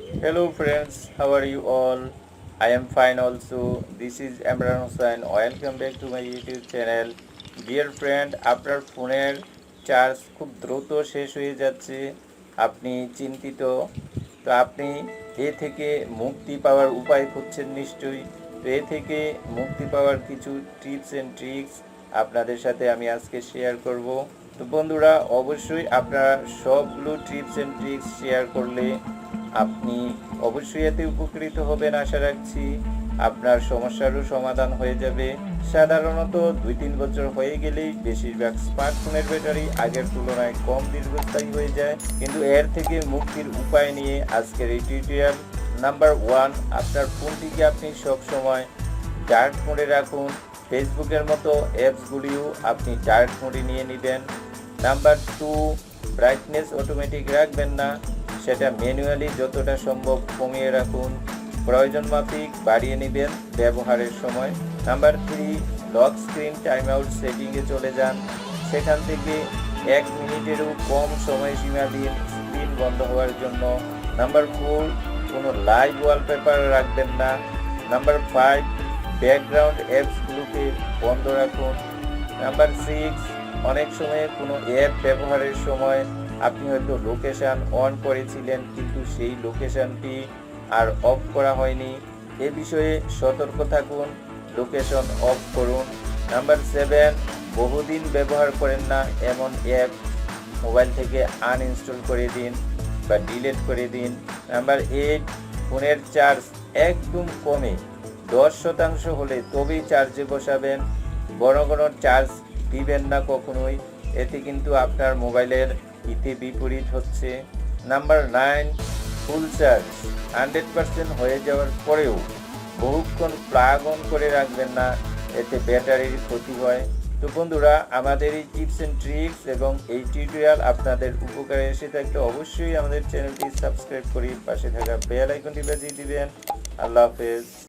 Hello friends, how are you all? I am fine also. This is Amran Hussain. Welcome back to my YouTube channel. Dear friend, আপনার ফোনের charge খুব দ্রুত শেষ হয়ে যাচ্ছে। আপনি চিন্তিত। তো আপনি এ থেকে মুক্তি পাওয়ার উপায় খুঁজছেন নিশ্চয়ই। তো এ থেকে মুক্তি পাওয়ার কিছু টিপস এন্ড ট্রিক্স আপনাদের সাথে আমি আজকে শেয়ার করব। তো বন্ধুরা, অবশ্যই আপনারা সবগুলো টিপস এন্ড ট্রিক্স শেয়ার করলে আপনি অবশ্যই এতে উপকৃত হবেন আশা রাখছি। আপনার সমস্যারও সমাধান হয়ে যাবে। সাধারণত 2-3 বছর হয়ে গেলেই বেশিরভাগ স্মার্টফোনের ব্যাটারি আগের তুলনায় কম দীর্ঘস্থায়ী হয়ে যায়। কিন্তু এর থেকে মুক্তির উপায় নিয়ে আজকের এই টিউটোরিয়াল। নাম্বার 1, আপনার ফোনটিকে আপনি সবসময় ডার্ক মোডে রাখুন। ফেসবুকের মতো অ্যাপসগুলিও আপনি ডার্ক মোডে নিয়ে নেবেন। নাম্বার 2, ব্রাইটনেস অটোমেটিক রাখবেন না, সেটা ম্যানুয়ালি যতটা সম্ভব কমিয়ে রাখুন। প্রয়োজন মাফিক বাড়িয়ে নেবেন ব্যবহারের সময়। Number 3, lock screen time out সেটিংয়ে চলে যান। সেখান থেকে 1 মিনিটেরও কম সময়সীমা দিন স্ক্রিন বন্ধ হওয়ার জন্য। নাম্বার 4, কোনো লাইভ ওয়ালপেপার রাখবেন না। নাম্বার 5, ব্যাকগ্রাউন্ড অ্যাপসগুলোকে বন্ধ রাখুন। নাম্বার 6, অনেক সময় কোনো অ্যাপ ব্যবহারের সময় আপনি হয়তো লোকেশান অন করেছিলেন কিন্তু সেই লোকেশানটি আর অফ করা হয়নি। এ বিষয়ে সতর্ক থাকুন, লোকেশন অফ করুন। নাম্বার 7, বহুদিন ব্যবহার করেন না এমন অ্যাপ মোবাইল থেকে আনইনস্টল করে দিন বা ডিলিট করে দিন। নাম্বার 8, ফোনের চার্জ একদম কমে 10% হলে তবেই চার্জে বসাবেন। বড় বড় চার্জ দিবেন না কখনোই, এতে কিন্তু আপনার মোবাইলের হিতে বিপরীত হচ্ছে। নাম্বার 9, ফুল চার্জ 100% হয়ে যাওয়ার পরেও বহুক্ষণ প্লাগ অন করে রাখবেন না, এতে ব্যাটারির ক্ষতি হয়। তো বন্ধুরা, আমাদের এই টিপস এন্ড ট্রিক্স এবং এই টিউটোরিয়াল আপনাদের উপকারে এসে থাকলে অবশ্যই আমাদের চ্যানেলটি সাবস্ক্রাইব করে পাশে থাকা বেল আইকনটি বাজিয়ে দিবেন। আল্লাহ হাফেজ।